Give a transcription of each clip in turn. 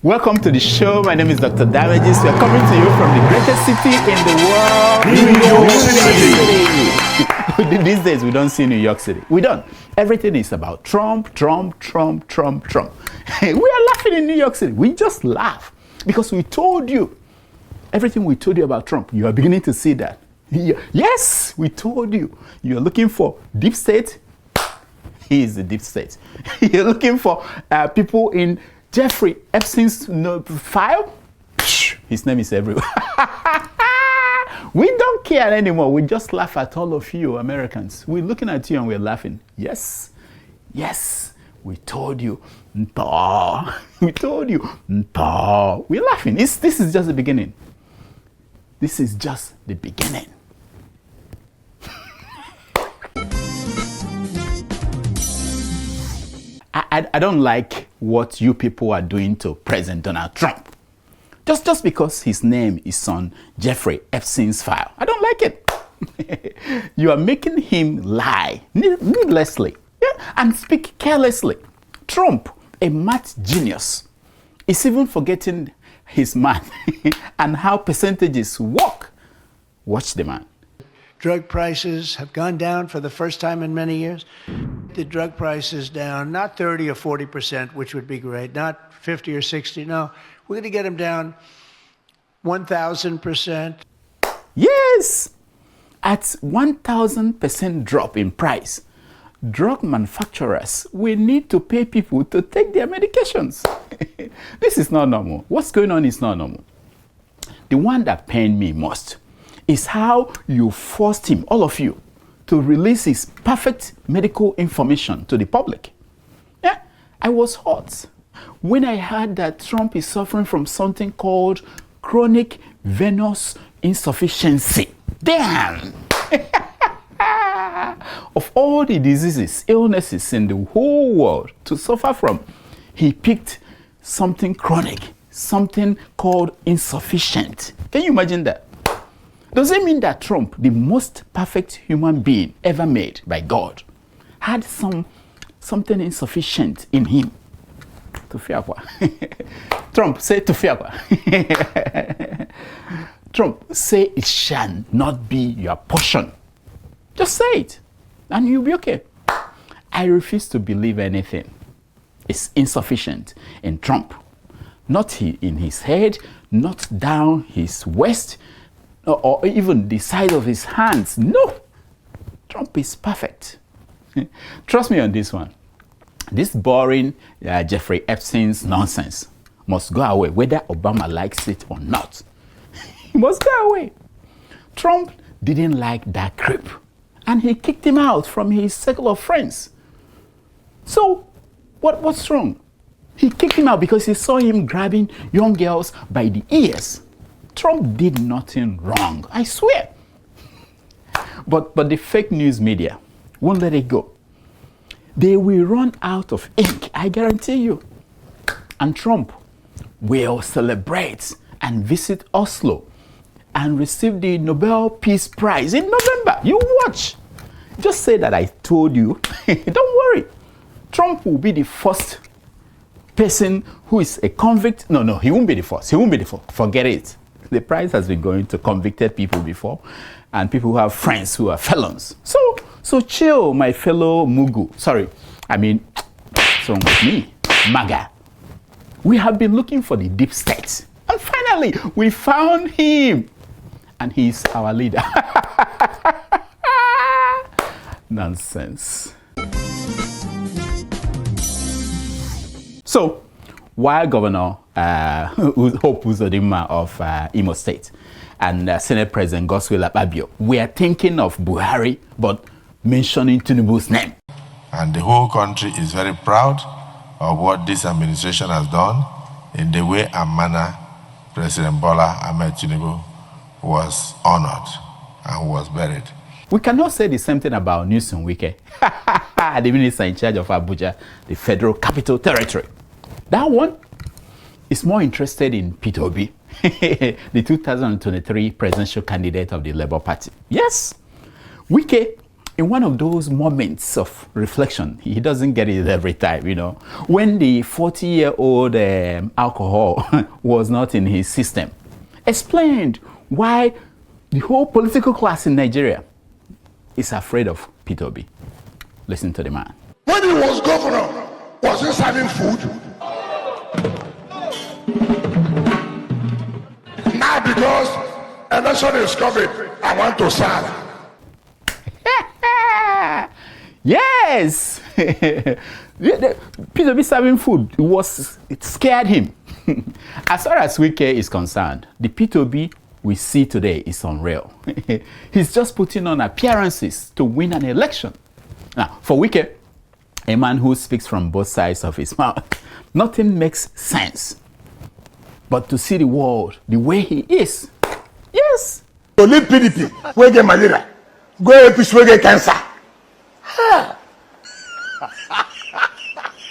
Welcome to the show. My name is Dr. Damages. We are coming to you from the greatest city in the world, New York City. These days, we don't see New York City. We don't. Everything is about Trump, Trump, Trump, Trump, Trump. We are laughing in New York City. We just laugh because we told you everything we told you about Trump. You are beginning to see that. Yes, we told you. You are looking for deep state. He is the deep state. You're looking for people in Jeffrey Epstein's file. His name is everywhere. We don't care anymore. We just laugh at all of you Americans. We're looking at you and we're laughing. Yes, yes, we told you. We told you. We're laughing. This is just the beginning. This is just the beginning. I don't like what you people are doing to President Donald Trump. Just because his name is on Jeffrey Epstein's file. I don't like it. You are making him lie needlessly, and speak carelessly. Trump, a math genius, is even forgetting his math and how percentages work. Watch the man. Drug prices have gone down for the first time in many years. The drug price is down, not 30 or 40%, which would be great, not 50 or 60. No, we're going to get them down 1,000%. Yes, at 1,000% drop in price, drug manufacturers will need to pay people to take their medications. This is not normal. What's going on is not normal. The one that pained me most is how you forced him, all of you, to release his perfect medical information to the public. Yeah, I was hot when I heard that Trump is suffering from something called chronic venous insufficiency. Damn! Of all the diseases, illnesses in the whole world to suffer from, he picked something chronic, something called insufficient. Can you imagine that? Does it mean that Trump, the most perfect human being ever made by God, had something insufficient in him? Trump, say Tufiakwa. Trump, say it shall not be your portion. Just say it, and you'll be okay. I refuse to believe anything is insufficient in Trump. Not in his head, not down his waist, or even the side of his hands. No, Trump is perfect. Trust me on this one. This boring Jeffrey Epstein's nonsense must go away, whether Obama likes it or not. He must go away. Trump didn't like that creep, and he kicked him out from his circle of friends. So, what's wrong? He kicked him out because he saw him grabbing young girls by the ears. Trump did nothing wrong, I swear. But the fake news media won't let it go. They will run out of ink, I guarantee you. And Trump will celebrate and visit Oslo and receive the Nobel Peace Prize in November. You watch. Just say that I told you. Don't worry. Trump will be the first person who is a convict. No, he won't be the first. He won't be the first. Forget it. The prize has been going to convicted people before, and people who have friends who are felons. So chill, my fellow Mugu. Sorry, I mean, what's wrong with me? MAGA. We have been looking for the deep state, and finally, we found him. And he's our leader. Nonsense. So, while Governor Hope Uzodinma of Imo State and Senate President Godswill Akpabio were thinking of Buhari, but mentioning Tinubu's name. And the whole country is very proud of what this administration has done in the way and manner President Bola Ahmed Tinubu was honored and was buried. We cannot say the same thing about Newsom Wike, the minister in charge of Abuja, the Federal Capital Territory. That one is more interested in Peter Obi, the 2023 presidential candidate of the Labour Party. Yes, Wike in one of those moments of reflection, he doesn't get it every time, you know, when the 40-year-old alcohol was not in his system, explained why the whole political class in Nigeria is afraid of Peter Obi. Listen to the man. When he was governor, was he serving food? Now because election is coming, I want to serve. Yes! Peter Obi serving food, it scared him. As far as Wike is concerned, the Peter Obi we see today is unreal. He's just putting on appearances to win an election. Now, for Wike, a man who speaks from both sides of his mouth, nothing makes sense but to see the world the way he is. Yes! To leave PDP, we get malaria. Go APC, we get cancer.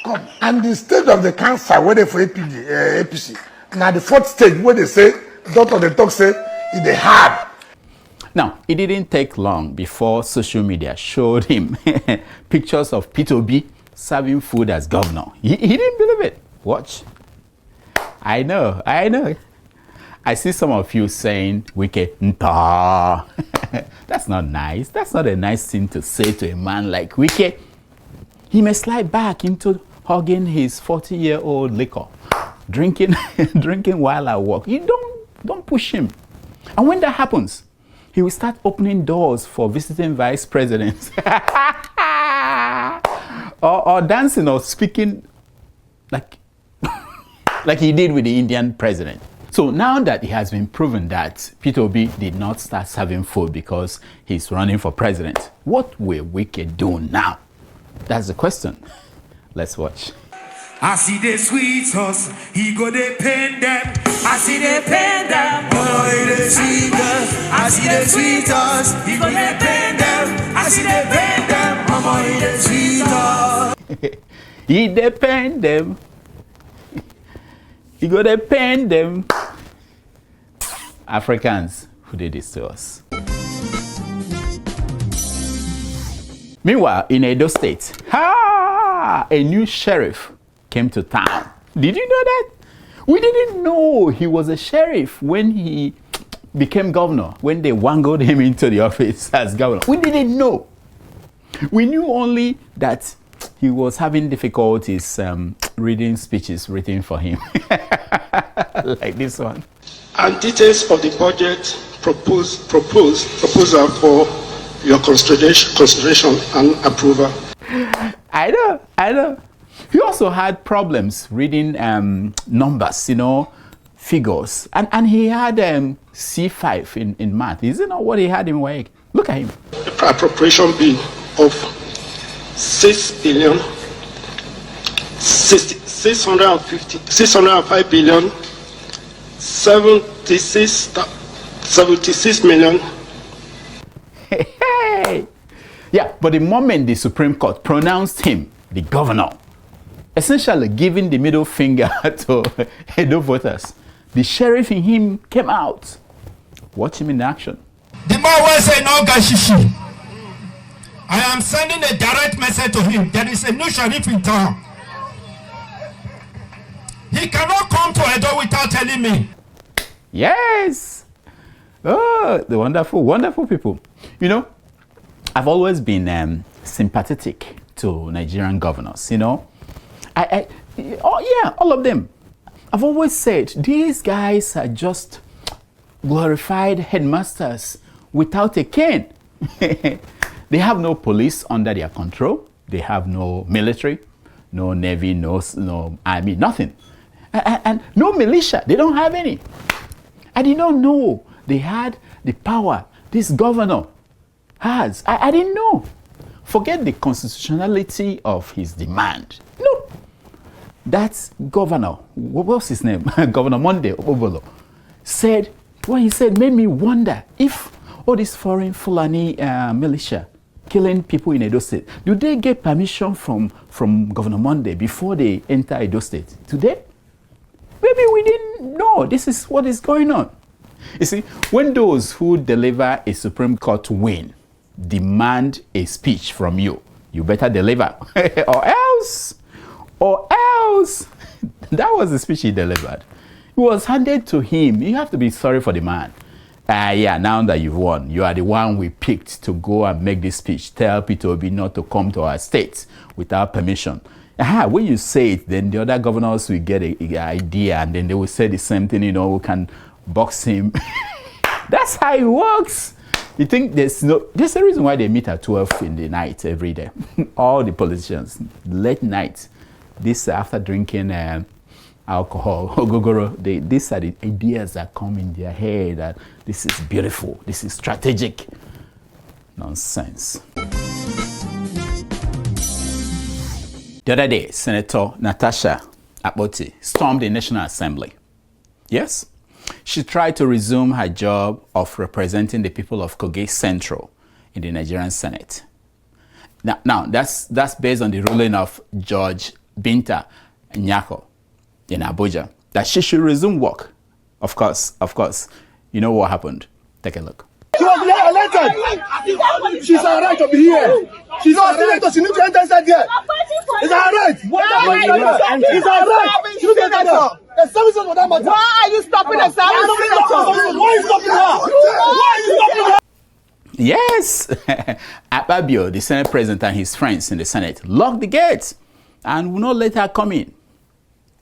Come. And the stage of the cancer, where they for APC. Now the fourth stage, where they say, doctor the talk say, it's hard. Now, it didn't take long before social media showed him pictures of Peter Obi serving food as governor. He didn't believe it. Watch. I know. I see some of you saying, Wike, nta. That's not nice. That's not a nice thing to say to a man like Wike. He may slide back into hugging his 40-year-old liquor, drinking while at work. You don't push him. And when that happens, he will start opening doors for visiting vice presidents. or dancing or speaking like he did with the Indian president. So now that it has been proven that Peter Obi did not start serving food because he's running for president, what will Wike do now? That's the question. Let's watch. I see the sweet sauce, he go they pain them. I see the pain them, boy the sweet sauce. I see the sweet sauce, he go they pain them. I see the pain them, boy the sweet sauce. He depend them. He go they pain them. Africans who did this to us. Meanwhile, in Edo State, a new sheriff came to town. Did you know that? We didn't know he was a sheriff when he became governor, when they wangled him into the office as governor. We didn't know. We knew only that he was having difficulties reading speeches written for him. Like this one. And details of the budget proposal for your consideration and approval. I know. He also had problems reading numbers, figures. And he had C5 in math. Isn't that what he had in Wike? Look at him. The appropriation bill of 605 billion 76 million. Hey. Yeah, but the moment the Supreme Court pronounced him the governor, essentially giving the middle finger to Edo voters, the sheriff in him came out. Watch him in action. The man will say no gashishi. I am sending a direct message to him. There is a new sheriff in town. He cannot come to Edo without telling me. Yes. Oh, the wonderful, wonderful people. I've always been sympathetic to Nigerian governors, all of them. I've always said these guys are just glorified headmasters without a cane. They have no police under their control. They have no military, no navy, no army, nothing. And no militia. They don't have any. I did not know they had the power this governor has. I didn't know. Forget the constitutionality of his demand. No. That governor, what was his name? Governor Monday Okpebholo, said, what he said made me wonder if all this foreign Fulani militia killing people in Edo State, do they get permission from Governor Monday before they enter Edo State? Today? Maybe we didn't know this is what is going on. You see, when those who deliver a Supreme Court win demand a speech from you, you better deliver. or else, that was the speech he delivered. It was handed to him. You have to be sorry for the man. Yeah, now that you've won, you are the one we picked to go and make this speech. Tell Peter Obi not to come to our state without permission. When you say it, then the other governors will get an idea, and then they will say the same thing, we can box him. That's how it works. You think there's a reason why they meet at 12 in the night every day. All the politicians, late night, this after drinking alcohol, ogogoro, these are the ideas that come in their head that this is beautiful, this is strategic. Nonsense. The other day, Senator Natasha Akpoti stormed the National Assembly. Yes, she tried to resume her job of representing the people of Kogi Central in the Nigerian Senate. Now that's based on the ruling of Judge Binta Nyako in Abuja, that she should resume work. Of course, you know what happened. Take a look. She was elected. She's our right to be here. She's our senator. She needs to enter inside here. It's our right. It's our right. She needs to enter there. There's services for that matter. Why are you stopping the service? Why are you stopping her? Why are you stopping her? Yes, Akpabio, the Senate President, and his friends in the Senate locked the gates and will not let her come in.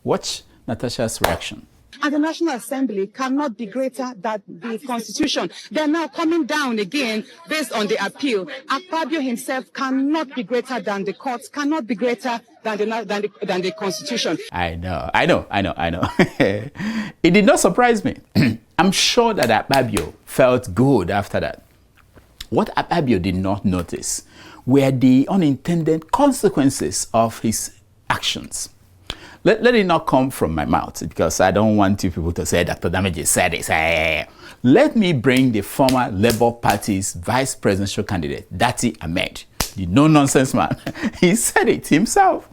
Watch Natasha's reaction. And the National Assembly cannot be greater than the Constitution. They're now coming down again based on the appeal. Akpabio himself cannot be greater than the courts, cannot be greater than the Constitution. I know. It did not surprise me. I'm sure that Akpabio felt good after that. What Akpabio did not notice were the unintended consequences of his actions. Let it not come from my mouth, because I don't want you people to say Dr. Damage said this. Let me bring the former Labour Party's vice presidential candidate, Dati Ahmed, the no-nonsense man. He said it himself.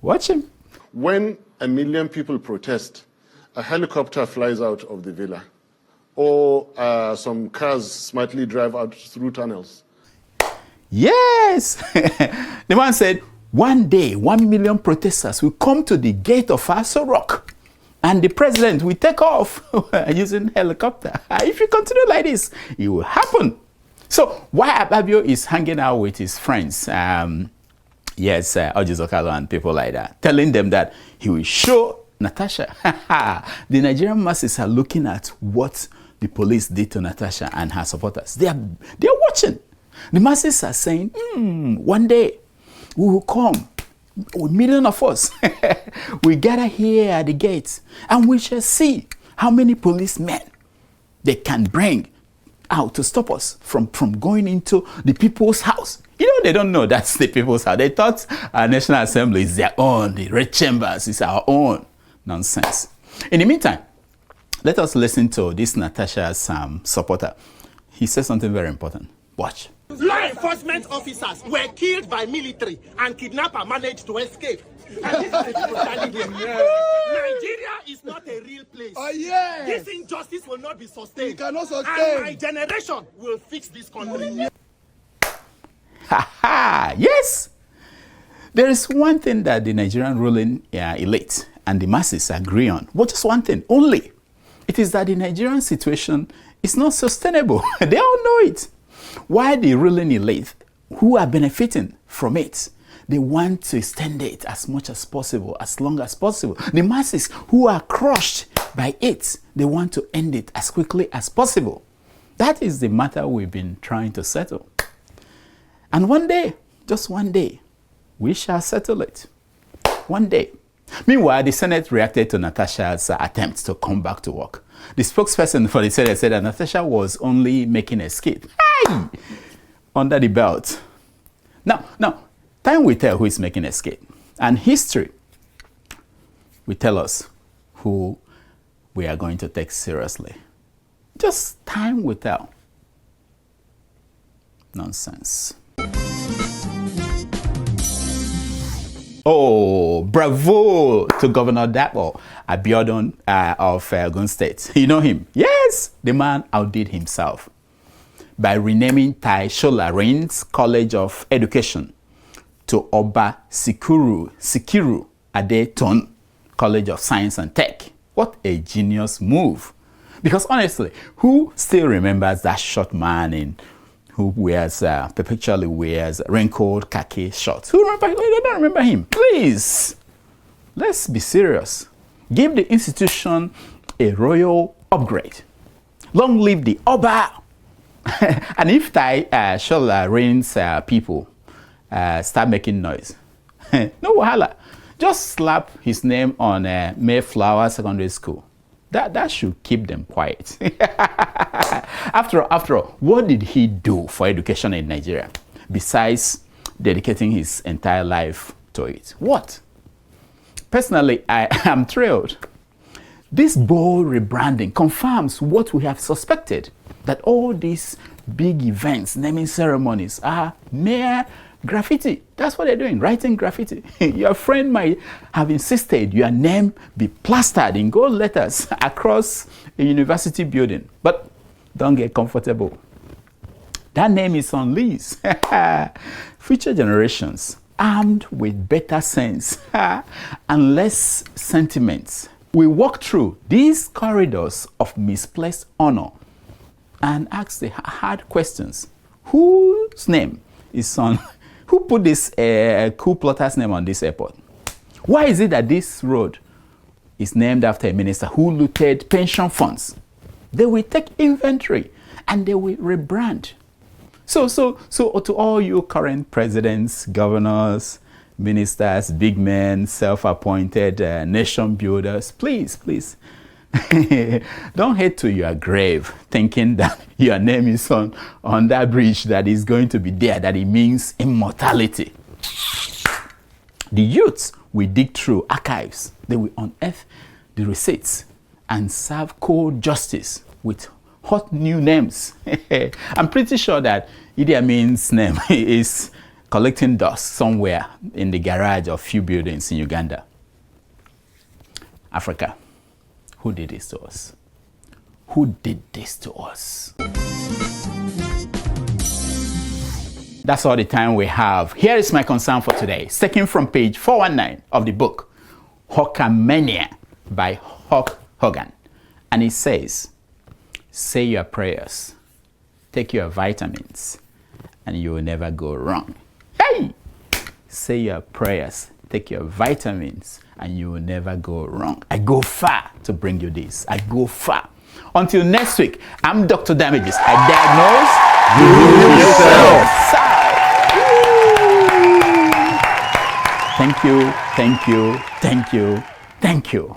Watch him. When 1 million people protest, a helicopter flies out of the villa, or some cars smartly drive out through tunnels. Yes! The man said, one day, 1 million protesters will come to the gate of Aso Rock, and the president will take off using helicopter. If you continue like this, it will happen. So why Akpabio is hanging out with his friends, yes, Ojizokalo and people like that, telling them that he will show Natasha. The Nigerian masses are looking at what the police did to Natasha and her supporters. They are watching. The masses are saying, one day, we will come, a million of us. We gather here at the gates, and we shall see how many policemen they can bring out to stop us from going into the people's house. They don't know that's the people's house. They thought our National Assembly is their own, the red chambers is our own. Nonsense. In the meantime, let us listen to this Natasha's supporter. He says something very important. Watch. Law enforcement officers were killed by military, and kidnapper managed to escape. And this is the people standing here. Nigeria is not a real place. Oh, yeah. This injustice will not be sustained. We cannot sustain. And my generation will fix this country. Yes! There is one thing that the Nigerian ruling elite and the masses agree on. But just one thing only. It is that the Nigerian situation is not sustainable. They all know it. Why the ruling elite, who are benefiting from it, they want to extend it as much as possible, as long as possible. The masses who are crushed by it, they want to end it as quickly as possible. That is the matter we've been trying to settle. And one day, just one day, we shall settle it. One day. Meanwhile, the Senate reacted to Natasha's attempts to come back to work. The spokesperson for the Senate said that Natasha was only making a skit. Hey! Under the belt. Now, time will tell who is making a skit. And history will tell us who we are going to take seriously. Just time will tell. Nonsense. Oh, bravo to Governor Dapo Abiodun of Ogun State. You know him? Yes, the man outdid himself. by renaming Tai Solarin's College of Education to Oba Sikiru Adeton College of Science and Tech. What a genius move. Because honestly, who still remembers that short man who perpetually wears wrinkled khaki shorts? Who don't remember him? Please, let's be serious. Give the institution a royal upgrade. Long live the Oba. And if Tai Solarin's people start making noise, no wahala. Just slap his name on Mayflower Secondary School. That should keep them quiet. After all, what did he do for education in Nigeria besides dedicating his entire life to it? What? Personally, I am thrilled. This bold rebranding confirms what we have suspected, that all these big events, naming ceremonies, are mere graffiti. That's what they're doing, writing graffiti. Your friend might have insisted your name be plastered in gold letters across a university building. But don't get comfortable. That name is on lease. Future generations, armed with better sense and less sentiments, we walk through these corridors of misplaced honor and ask the hard questions. Whose name is on? Who put this coup plotter's name on this airport? Why is it that this road is named after a minister who looted pension funds? They will take inventory and they will rebrand. So to all you current presidents, governors, ministers, big men, self-appointed nation builders, please, don't head to your grave thinking that your name is on that bridge that is going to be there, that it means immortality. The youths will dig through archives. They will unearth the receipts and serve cold justice with hot new names. I'm pretty sure that Idi Amin's name is collecting dust somewhere in the garage of few buildings in Uganda. Africa, who did this to us? Who did this to us? That's all the time we have. Here is my concern for today. It's taken from page 419 of the book, Hawkamania by Hulk Hogan. And it says, say your prayers, take your vitamins, and you will never go wrong. Hey! Say your prayers, take your vitamins, and you will never go wrong. I go far to bring you this. I go far. Until next week, I'm Dr. Damages. I diagnose, you heal yourself. Thank you, thank you, thank you, thank you.